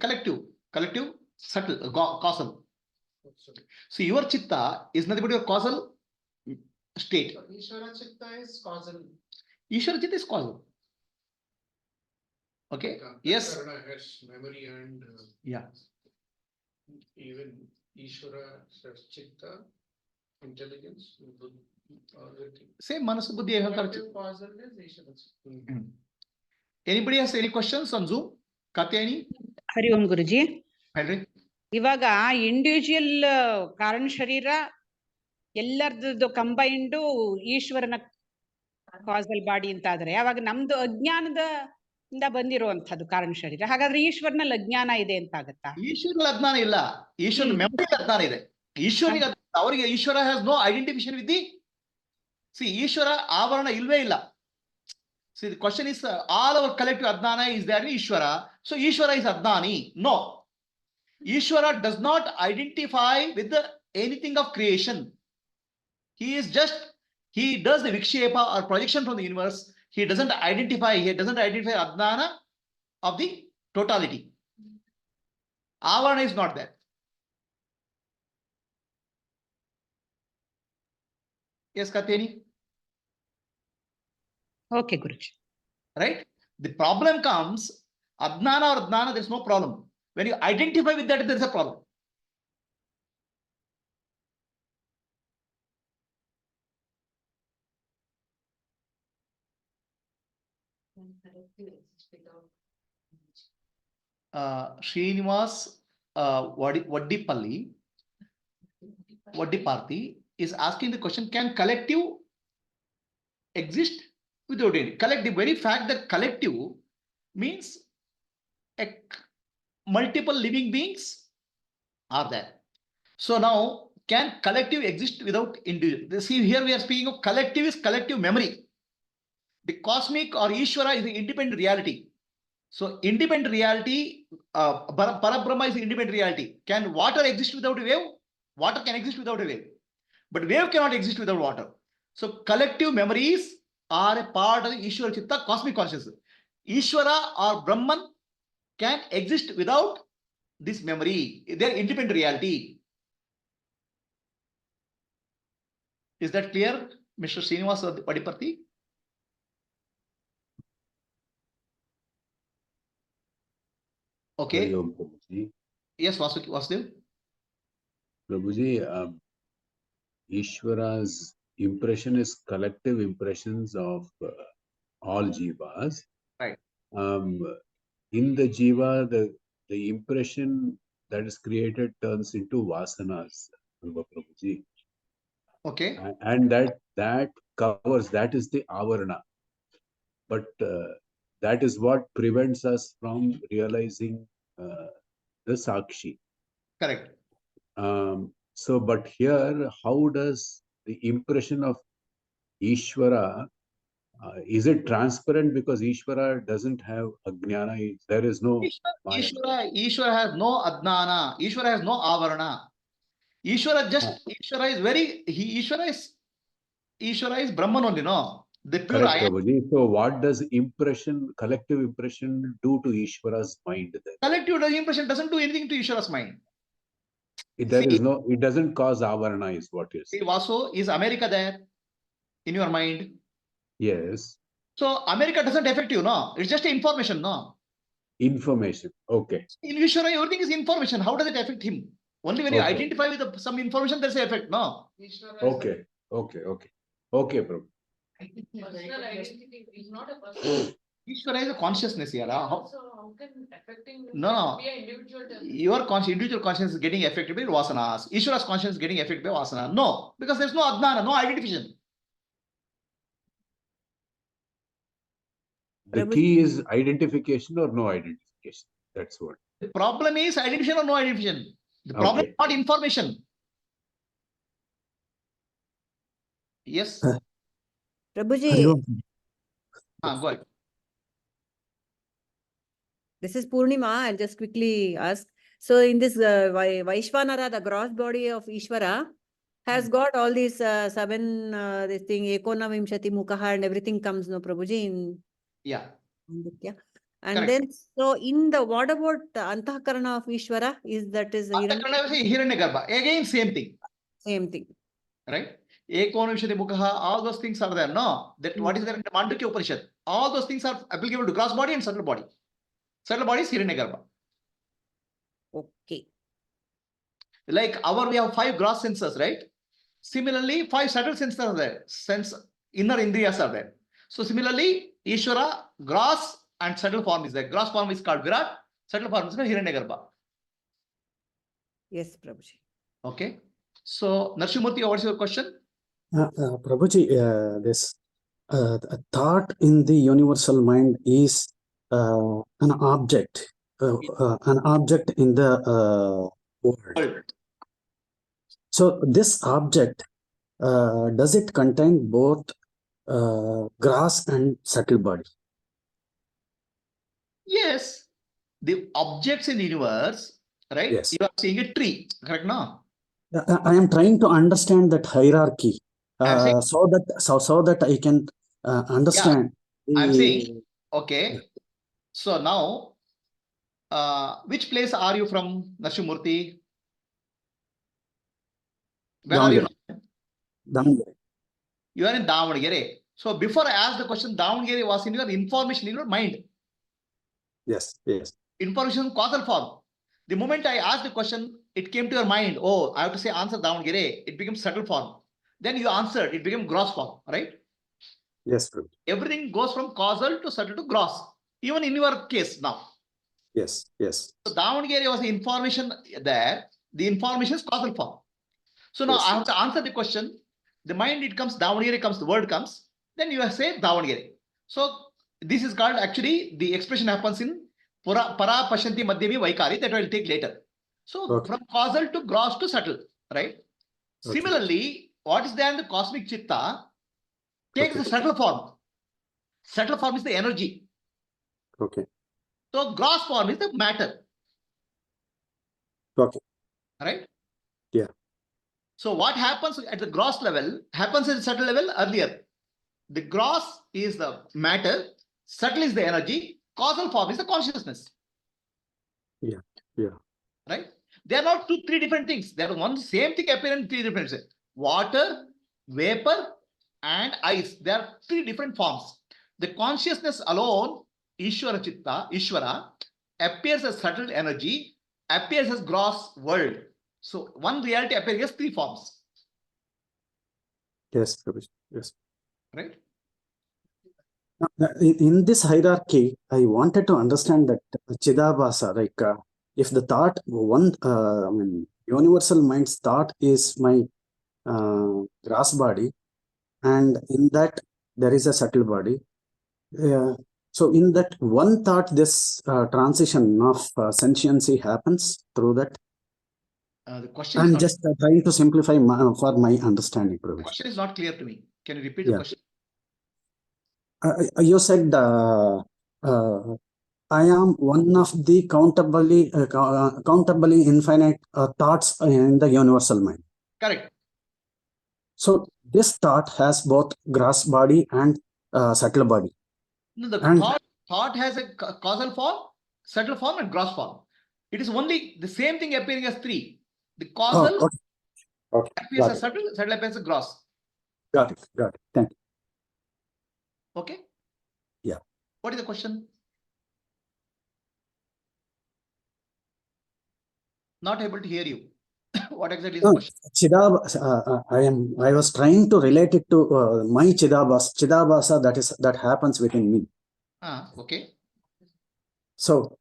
collective, subtle, causal. So your Chitta is nothing but your causal state. So Ishwara Chitta is causal. Ishwara Chitta is causal. Okay. Yes. Has memory and yeah. Even Ishwara has Chitta, intelligence, everything. Same Manasu Buddhi. Causal is Ishwara. Anybody has any questions on Zoom? Katyani? Hari Om Guruji. Henry? ಇವಾಗ individual ಕಾರಣ ಶರೀರ ಎಲ್ಲರದ್ದು ಕಂಬೈಂಡು ಈಶ್ವರನ castle body ಅಂತ ಆದ್ರೆ ಅವಾಗ ನಮ್ದು ಅಜ್ಞಾನದಿಂದ ಬಂದಿರುವಂತದ್ದು ಕಾರಣ ಶರೀರ. ಹಾಗಾದ್ರೆ ಈಶ್ವರನಲ್ಲಿ ಅಜ್ಞಾನ ಇದೆ ಅಂತ ಆಗತ್ತಾ? ಈಶ್ವರನ ಅಜ್ಞಾನ ಇಲ್ಲ, ಈಶ್ವರನ ಮೆಮೊರಿ ಅಜ್ಞಾನ ಇದೆ. ಈಶ್ವರನಿಗೆ ಅವರಿಗೆ Ishwara has no identification with the Ishwara ಆವರಣ ಇಲ್ವೇ ಇಲ್ಲ. See, the question is, all our collective Adnana is there in Ishwara. So Ishwara is Adnani. No. Ishwara does not identify with anything of creation. He is just, he does the Vikshepa or projection from the universe. He doesn't identify Adnana of the totality. Avarana is not there. Yes, Katyani? Okay, Guruji. Right? The problem comes, Adnana or Adnana, there is no problem. When you identify with that, there is a problem. Srinivas Vaddiparthi is asking the question, can collective exist without any? The very fact that collective means multiple living beings are there. So now, can collective exist without individual? See, here we are speaking of collective is collective memory. The cosmic or Ishwara is the independent reality. So independent reality, Parabrahma is independent reality. Can water exist without a wave? Water can exist without a wave. But wave cannot exist without water. So collective memories are a part of the Ishwara Chitta, cosmic consciousness. Ishwara or Brahman can exist without this memory. They are independent reality. Is that clear, Mr. Srinivas Vaddiparthi? Okay. Yes, Vasudev. Prabhuji, Ishwara's impression is collective impressions of all jivas. Right. In the jiva, the impression that is created turns into vasanas, Prabhuji. Okay. And that covers, that is the avarana. But that is what prevents us from realizing the sakshi. Correct. So, but here, how does the impression of Ishwara, is it transparent because Ishwara doesn't have ajnana? There is no Ishwara has no adnana. Ishwara has no avarana. Ishwara is Brahman only, no? The pure correct, Prabhuji. So what does collective impression do to Ishwara's mind then? Collective impression doesn't do anything to Ishwara's mind. It doesn't cause avarana, is what you say. Vasu, is America there in your mind? Yes. So America doesn't affect you, no? It's just information, no? Information. Okay. In Ishwara, everything is information. How does it affect him? Only when you identify with some information, there's an effect, no? Okay. Prabhu. Personal identity is not a personal. Ishwara is a consciousness here. So how can affecting No. be an individual? Your individual consciousness is getting affected by vasanas. Ishwara's consciousness is getting affected by vasana. No, because there's no adnana, no identification. The key is identification or no identification. That's what. The problem is identification or no identification. The problem is not information. Yes. Prabhuji, Go ahead. This is Purnima. I'll just quickly ask. So in this Vaishvanara, the gross body of Ishvara has got all these seven, this thing, Ekona Vimshati Mukaha and everything comes, no, Prabhuji? Yeah. And Correct. then, so in the, what about the Antakarana of Ishvara? Is that is the Antakarana is Hiranyagarbha. Again, same thing. same thing. Right? Ekonavishati Mukha, all those things are there. No, that what is there in the Mandukya Upanishad? All those things are applicable to gross body and subtle body. Subtle body is Hiranyagarbha. Okay. Like we have 5 gross senses, right? Similarly, 5 subtle senses are there. Inner indriyas are there. So similarly, Ishwara, gross and subtle form is there. Gross form is called Virat, subtle form is called Hiranyagarbha. Yes, Prabhuji. Okay. So Narsimurti, what's your question? Prabhuji, this a thought in the universal mind is an object in the world. So this object, does it contain both gross and subtle body? Yes. The objects in the universe, right? Yes. You are seeing a tree, correct? No? I am trying to understand that hierarchy I'm saying, so that I can understand. I'm the- saying, okay. So now, which place are you from, Narsimurti? Where are you Davangere. now? Davangere. You are in Davangere. So before I asked the question, Davangere was in your information in your mind. Yes, yes. Information causal form. The moment I asked the question, it came to your mind. Oh, I have to say answer Davangere. It became subtle form. Then you answered, it became gross form, right? Yes, Prabhuji. Everything goes from causal to subtle to gross. Even in your case now. Yes, yes. So Davangere was the information there. The information is causal form. So now Yes. I have to answer the question. The mind, it comes, Davangere comes, the word comes. Then you say Davangere. So this is called, actually, the expression happens in Para Pashanti Madhyami Vaikari, that I will take later. So Okay. from causal to gross to subtle, right? Okay. Similarly, what is there in the cosmic Chitta takes Okay. the subtle form. Subtle form is the energy. Okay. So gross form is the matter. Okay. Right? Yeah. So what happens at the gross level happens at the subtle level earlier. The gross is the matter, subtle is the energy, causal form is the consciousness. Yeah. Yeah. Right? They are not 3 different things. They are one same thing appear in 3 different ways. Water, vapor, and ice. They are 3 different forms. The consciousness alone, Ishwara Chitta, Ishwara, appears as subtle energy, appears as gross world. So one reality appears as 3 forms. Yes, Prabhuji. Yes. Right? In this hierarchy, I wanted to understand that Chidabhasa, like if the thought universal mind's thought is my gross body, and in that there is a subtle body. So in that one thought, this transition of sentiency happens through that. The question is I'm not, just trying to simplify for my understanding, the Prabhuji. question is not clear to me. Can you repeat Yeah. the question? You said I am one of the countably infinite thoughts in the universal mind. Correct. So this thought has both gross body and subtle body. No, the And thought has a causal form, subtle form, and gross form. It is only the same thing appearing as 3. The causal okay. appears Got as it. subtle appears as gross. Got it. Thank you. Okay? Yeah. What is the question? Not able to hear you. What exactly is the question? I was trying to relate it to my Chidabhasa that happens within me. Okay. So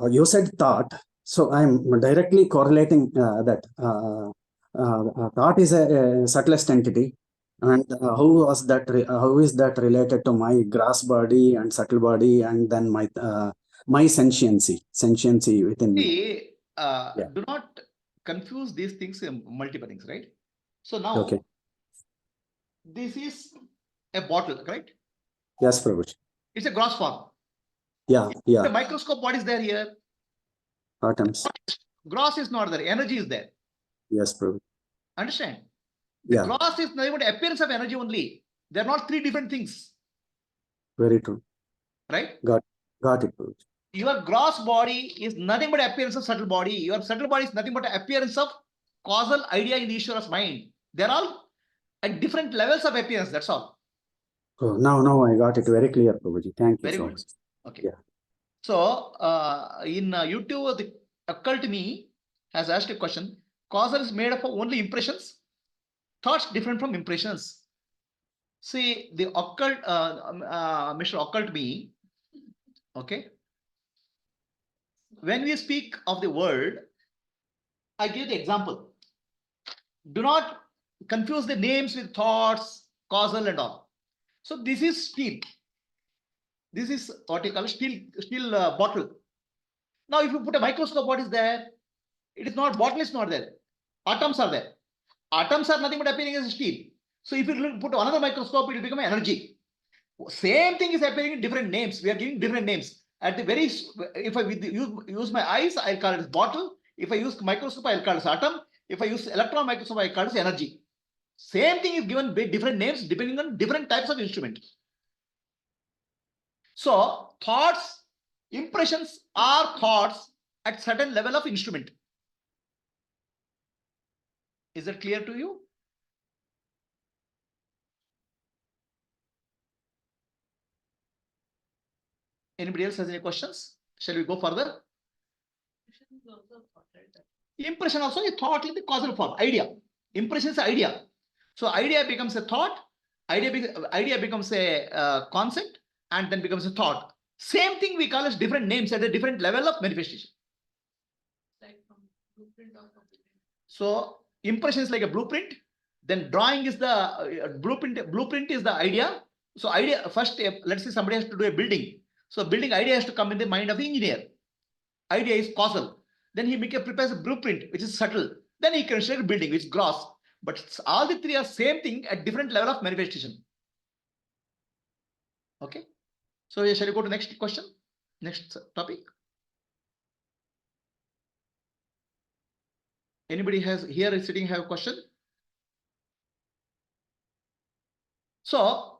you said thought. So I'm directly correlating that thought is a subtlest entity, and how is that related to my gross body and subtle body, and then my sentiency within me. See, Yeah. do not confuse these things in multiple things, right? So now, Okay. this is a bottle, correct? Yes, Prabhuji. It's a gross form. Yeah. The microscope, what is there here? Atoms. Gross is not there. Energy is there. Yes, Prabhuji. Understand? The gross is not even the appearance of energy only. They're not 3 different things. Very true. Right? Got Got it, Prabhuji. Your gross body is nothing but appearance of subtle body. Your subtle body is nothing but appearance of causal idea in the Ishwara's mind. They're all at different levels of appearance. That's all. Oh, now I got it very clear, Prabhuji. Thank you Very so good. much. Okay. Yeah. So in YouTube, the occult me has asked a question. Causal is made up of only impressions. Thoughts different from impressions. See, the occult, Mr. Occult me, okay. When we speak of the world, I give the example. Do not confuse the names with thoughts, causal and all. So this is steel. This is what you call steel bottle. Now, if you put a microscope, what is there? It is not, bottle is not there. Atoms are there. Atoms are nothing but appearing as steel. So if you put another microscope, it will become energy. Same thing is appearing in different names. We are giving different names. At the very, if I use my eyes, I'll call it as bottle. If I use microscope, I'll call it as atom. If I use electron microscope, I call it as energy. Same thing is given by different names depending on different types of instrument. So thoughts, impressions are thoughts at certain level of instrument. Is that clear to you? Anybody else has any questions? Shall we go further? Impression also a thought in the causal form. Idea. Impression is idea. So idea becomes a thought. Idea becomes a concept, and then becomes a thought. Same thing we call as different names at a different level of manifestation. Like from blueprint or something. So impression is like a blueprint. Then drawing is the blueprint. Blueprint is the idea. So idea first. Let's say somebody has to do a building. So building idea has to come in the mind of the engineer. Idea is causal. Then he prepares a blueprint, which is subtle. Then he constructs a building, which is gross. But all the three are same thing at different level of manifestation. Okay. So shall we go to next question? Next topic. Anybody has here sitting have a question? So